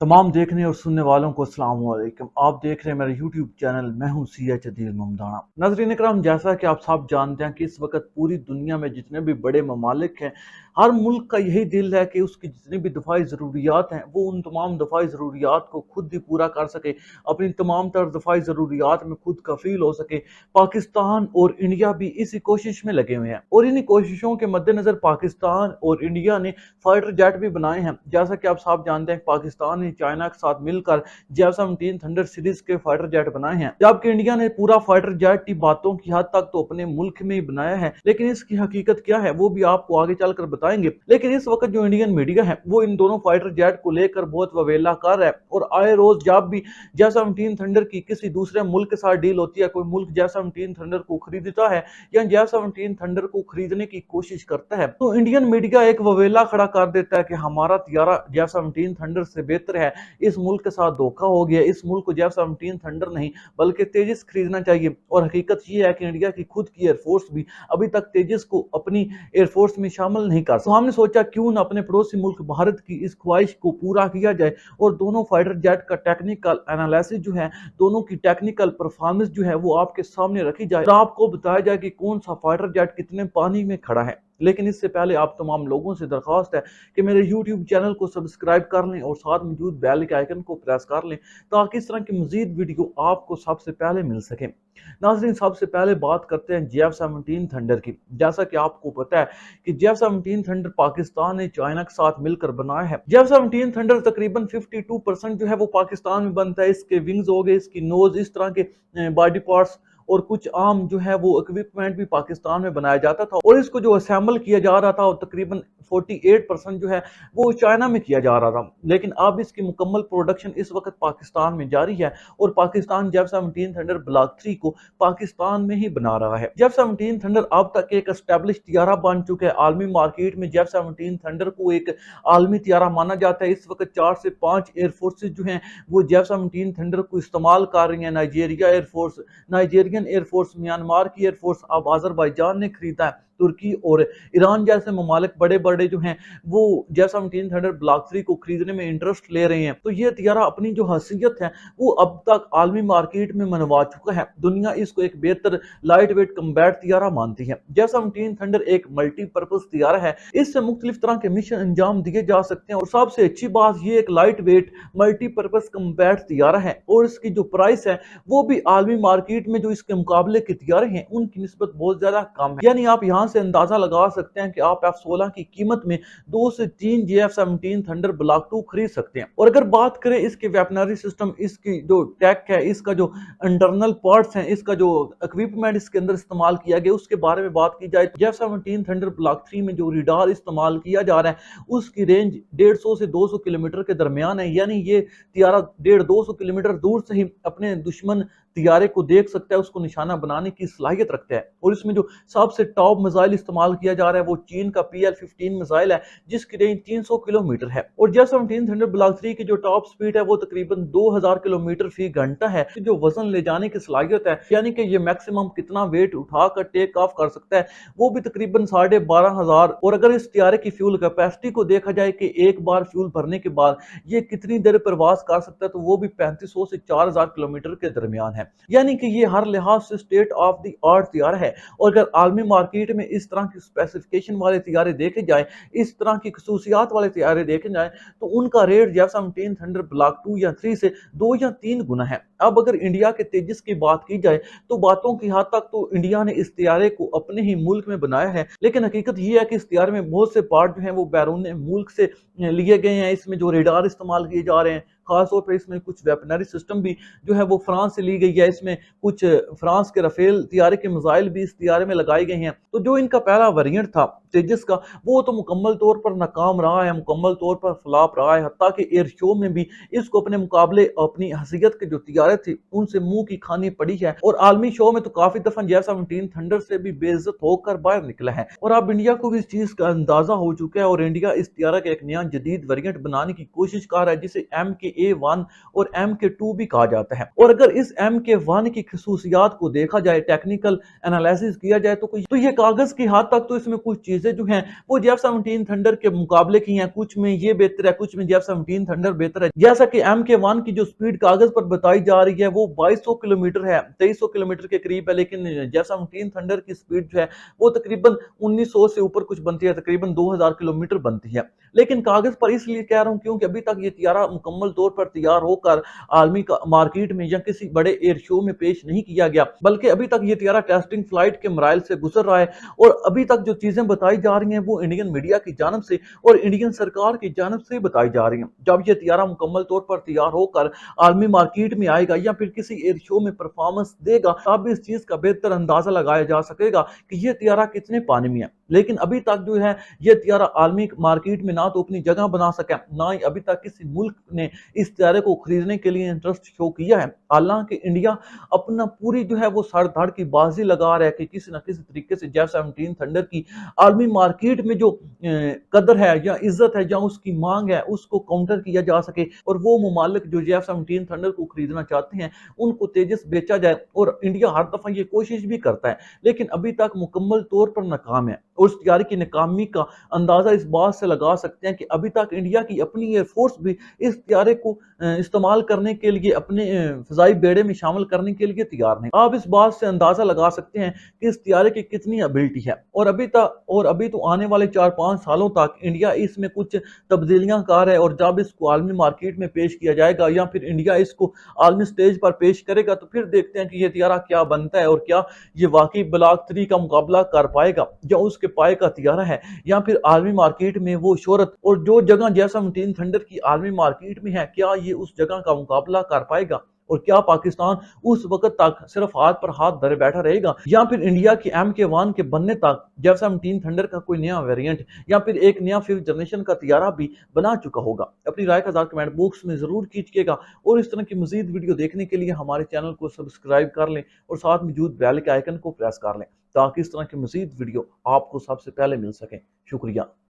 तमाम देखने और सुनने वालों को अस्सलाम वालेकुम। आप देख रहे हैं मेरा यूट्यूब चैनल। मैं हूं सीएच अदील ममदाना। नाज़रीन इकराम, जैसा कि आप सब जानते हैं कि इस वक्त पूरी दुनिया में जितने भी बड़े ममालिक हैं, हर मुल्क का यही दिल है कि उसकी जितनी भी दफाई ज़रूरियात हैं वो उन तमाम दफाई ज़रूरियात को खुद ही पूरा कर सके, अपनी तमाम तर दफाई ज़रूरियात में खुद कफील हो सके। पाकिस्तान और इंडिया भी इसी कोशिश में लगे हुए हैं और इन्हीं कोशिशों के मद्देनज़र पाकिस्तान और इंडिया ने फाइटर जेट भी बनाए हैं। जैसा कि आप सब जानते हैं, पाकिस्तान ने चाइना के साथ मिलकर J-17 थंडर सीरीज के फाइटर जेट बनाए हैं, जबकि इंडिया ने पूरा फाइटर जेट की बातों की हद तक तो अपने मुल्क में ही बनाया है, लेकिन इसकी हकीकत क्या है वो भी आपको आगे चलकर बताएंगे। लेकिन इस वक्त जो इंडियन मीडिया है वो इन दोनों फाइटर जेट को लेकर बहुत ववेला कर रहा है और आए रोज जब भी J-17 थंडर की किसी दूसरे मुल्क के साथ डील होती है, कोई मुल्क J-17 थंडर को खरीदता है या J-17 थंडर को खरीदने की कोशिश करता है, तो इंडियन मीडिया एक ववेला खड़ा कर देता है कि हमारा तियारा J-17 थंडर से बेहतर है, इस मुल्क के साथ धोखा हो गया, इस मुल्क को J-17 थंडर नहीं बल्कि तेजस खरीदना चाहिए। और हकीकत ये है कि इंडिया की खुद की एयरफोर्स भी अभी तक तेजस को अपनी एयरफोर्स में शामिल नहीं कर सकती। तो हमने सोचा क्यों न अपने पड़ोसी मुल्क भारत की इस ख्वाहिश को पूरा किया जाए और दोनों फाइटर जेट का टेक्निकल एनालिसिस जो है, दोनों की टेक्निकल परफॉर्मेंस जो है वो आपके सामने रखी जाए और आपको बताया जाए कि कौन सा फाइटर जेट कितने पानी में खड़ा है। लेकिन इससे पहले आप तमाम लोगों से दरख्वास्त है कि मेरे YouTube चैनल को सब्सक्राइब कर लें और साथ मौजूद बेल के आइकन को प्रेस कर लें ताकि इस तरह की मजीद वीडियो आपको सबसे पहले मिल सके। नाज़रीन, सबसे पहले बात करते हैं J-17 थंडर की। जैसा कि आपको पता है कि J-17 थंडर पाकिस्तान ने चाइना के साथ मिलकर बनाया है। J-17 थंडर तकरीबन 52% जो है वो पाकिस्तान में बनता है। इसके विंग्स हो गए, इसकी नोज, इस तरह के बॉडी पार्ट्स और कुछ आम जो है वो इक्विपमेंट भी पाकिस्तान में बनाया जाता था और इसको जो असेंबल किया जा रहा था तकरीबन 48% जो है वो चाइना में किया जा रहा था। लेकिन अब इसकी मुकम्मल प्रोडक्शन इस वक्त पाकिस्तान में जारी है और पाकिस्तान J-17 थंडर ब्लॉक 3 को पाकिस्तान में ही बना रहा है। J-17 थंडर अब तक एक एस्टेब्लिश तियारा बन चुका है। आलमी मार्केट में J-17 थंडर को एक आलमी तियारा माना जाता है। इस वक्त 4 से 5 एयरफोर्सेज जो हैं वो J-17 थंडर को इस्तेमाल कर रही हैं। Nigeria air force, Nigerian air force, Myanmar की एयरफोर्स, अब अजरबैजान ने खरीदा है। तुर्की और ईरान जैसे ममालिक बड़े बड़े जो हैं वो J-17 थंडर ब्लॉक 3 को खरीदने में इंटरेस्ट ले रहे हैं। तो ये तियारा अपनी जो हैसियत है वो अब तक आलमी मार्केट में मनवा चुका है। दुनिया इसको एक बेहतर लाइट वेट कम्बैट तियारा मानती है। J-17 थंडर एक मल्टीपर्पज तियारा है, इससे मुख्तलिफ तरह के मिशन अंजाम दिए जा सकते हैं और सबसे अच्छी बात ये एक light weight multipurpose combat Tiyara है और इसकी जो प्राइस है वो भी आलमी मार्केट में जो इसके मुकाबले के तियारे हैं उनकी निस्बत बहुत ज्यादा कम है। यानी आप यहाँ से अंदाजा लगा सकते हैं कि आप F-16 की कीमत में 2 से 3 J-17 थंडर ब्लॉक 2 खरीद सकते हैं। और अगर बात करें इसके वेपनरी सिस्टम, इसकी जो टेक है, इसका जो इंटरनल पार्ट्स हैं, इसका जो इक्विपमेंट इसके अंदर इस्तेमाल किया गया उसके बारे में बात की जाए तो J-17 थंडर ब्लॉक 3 में जो रडार इस्तेमाल किया जा रहा है उसकी रेंज 150 से 200 किलोमीटर के दरमियान है। यानी ये तियारा 150-200 किलोमीटर दूर से ही अपने दुश्मन तियारे को देख सकता है, उसको निशाना बनाने की सलाहियत रखता है। और इसमें जो सबसे टॉप मिसाइल इस्तेमाल किया जा रहा है वो चीन का PL-15 मिसाइल है जिसकी रेंज 300 किलोमीटर है। और J-17 थंडर ब्लॉक 3 की जो टॉप स्पीड है वो तकरीबन 2000 किलोमीटर फी घंटा है। जो वजन ले जाने की सलाहियत है, यानी कि ये मैक्सिमम कितना वेट उठाकर टेक ऑफ कर सकता है वो भी तकरीबन 12,500। और अगर इस तियारे की फ्यूल कैपेसिटी को देखा जाए कि एक बार फ्यूल भरने के बाद ये कितनी देर प्रवास कर सकता है तो वो भी 3500 से 4000 किलोमीटर के दरमियान है। यानी कि ये हर लिहाज से state of the art Tiyara है। और अगर आलमी मार्केट में इस तरह की स्पेसिफिकेशन वाले तियारे देखे जाए, इस तरह की खसूसियात वाले तियारे देखे जाए तो उनका रेट J-17 थंडर ब्लॉक 2 या 3 से 2 या 3 गुना है। अब अगर इंडिया के तेजस की बात की जाए तो बातों की हद तक तो इंडिया ने इस तियारे को अपने ही मुल्क में बनाया है, लेकिन हकीकत ये है कि इस तियारे में बहुत से पार्ट जो हैं वो बैरून मुल्क से लिए गए हैं। इसमें जो रेडार इस्तेमाल किए जा रहे हैं, खासतौर पर इसमें कुछ वेपनरी सिस्टम भी जो है वो फ्रांस से ली गई है। इसमें कुछ फ्रांस के राफेल तियारे के मिसाइल भी इस तियारे में लगाए गए हैं। तो जो इनका पहला वेरिएंट था तेजस का वो तो मुकम्मल तौर पर नाकाम रहा है, मुकम्मल तौर पर फ्लॉप रहा है। हत्ता कि एयर शो में भी इसको अपने मुकाबले अपनी हैसियत के जो तियारे थे उनसे मुंह की खानी पड़ी है और आलमी शो में तो काफी दफा J-17 थंडर से भी बेइज्जत होकर बाहर निकला है। और अब इंडिया को भी इस चीज का अंदाजा हो चुका है और इंडिया इस तियारा का एक नया जदीद वेरिएंट बनाने की कोशिश कर रहा है जिसे MKA-1 और MK2 भी कहा जाता है। और अगर इस MK1 की खसूसियात को देखा जाए, टेक्निकल एनालिसिस किया जाए तो ये कागज की हद तक तो इसमें कुछ चीजें चीजें जो हैं वो F-17 थंडर के मुकाबले की हैं, कुछ में ये बेहतर है, कुछ में F-17 थंडर बेहतर है। जैसा कि MK1 की जो स्पीड कागज पर बताई जा रही है वो 2200 किलोमीटर है, 2300 किलोमीटर के करीब है, लेकिन F-17 थंडर की स्पीड जो है वो तकरीबन 1900 से ऊपर कुछ बनती है, तकरीबन 2000 किलोमीटर बनती है। लेकिन कागज पर इसलिए कह रहा हूं क्योंकि अभी तक ये तियारा मुकम्मल तौर पर तैयार होकर आर्मी का मार्केट में या किसी बड़े एयर शो में पेश नहीं किया गया, बल्कि अभी तक ये तियारा टेस्टिंग फ्लाइट के मराइल से गुजर रहा है। और अभी तक जो चीजें बताई जा रही हैं वो इंडियन मीडिया की जानब से और इंडियन सरकार की जानब से बताई जा रही हैं। जब ये तियारा मुकम्मल तौर पर तैयार होकर आर्मी मार्केट में आएगा या फिर किसी एयर शो में परफॉर्मेंस देगा, तब इस चीज का बेहतर अंदाजा लगाया जा सकेगा कि ये तियारा कितने पानी में है। लेकिन अभी तक जो है ये तियारा आर्मी मार्केट में ना तो अपनी जगह बना सका, ना ही अभी तक किसी मुल्क ने इस तियारे को खरीदने के लिए इंटरेस्ट शो किया है। हालांकि इंडिया अपना पूरी जो है वो सर धड़ की बाजी लगा रहा है कि किसी न किसी तरीके से F-17 थंडर की आर्मी मार्केट में जो कदर है या इज्जत है या उसकी मांग है उसको काउंटर किया जा सके, और वो मुमालिक जो F-17 थंडर को खरीदना चाहते हैं उनको तेजस बेचा जाए। और इंडिया हर दफा ये कोशिश भी करता है, लेकिन अभी तक मुकम्मल तौर पर नाकाम है। और उस तैयारी की नाकामी का अंदाजा इस बात से लगा सकते हैं कि अभी तक इंडिया की अपनी एयरफोर्स भी इस तैयारे को इस्तेमाल करने के लिए, अपने फजाई बेड़े में शामिल करने के लिए तैयार नहीं। आप इस बात से अंदाजा लगा सकते हैं कि इस तैयारे की कितनी एबिलिटी है। और अभी तो आने वाले 4-5 सालों तक इंडिया इसमें कुछ तब्दीलियां कर है, और जब इसको आलमी मार्केट में पेश किया जाएगा या फिर इंडिया इसको आलमी स्टेज पर पेश करेगा तो फिर देखते हैं कि ये तैयारा क्या बनता है और क्या ये वाकई ब्लॉक 3 का मुकाबला कर पाएगा या उसके पाए का तैयारा है, या फिर आर्मी मार्केट में वो शोहरत और जो जगह F-17 थंडर की आर्मी मार्केट में है, क्या ये उस जगह का मुकाबला कर पाएगा। और क्या पाकिस्तान उस वक्त तक सिर्फ हाथ पर हाथ धरे बैठा रहेगा, या फिर इंडिया की MK1 के बनने तक F-17 थंडर का कोई नया वेरिएंट या फिर एक नया 5th जनरेशन का तैयारा भी बना चुका होगा। अपनी राय का कमेंट बॉक्स में जरूर कीजिएगा, और इस तरह की मजीद वीडियो देखने के लिए हमारे चैनल को सब्सक्राइब कर लें और साथ मौजूद बेल के आइकन को प्रेस कर लें, ताकि इस तरह की मजीद वीडियो आपको सबसे पहले मिल सके। शुक्रिया।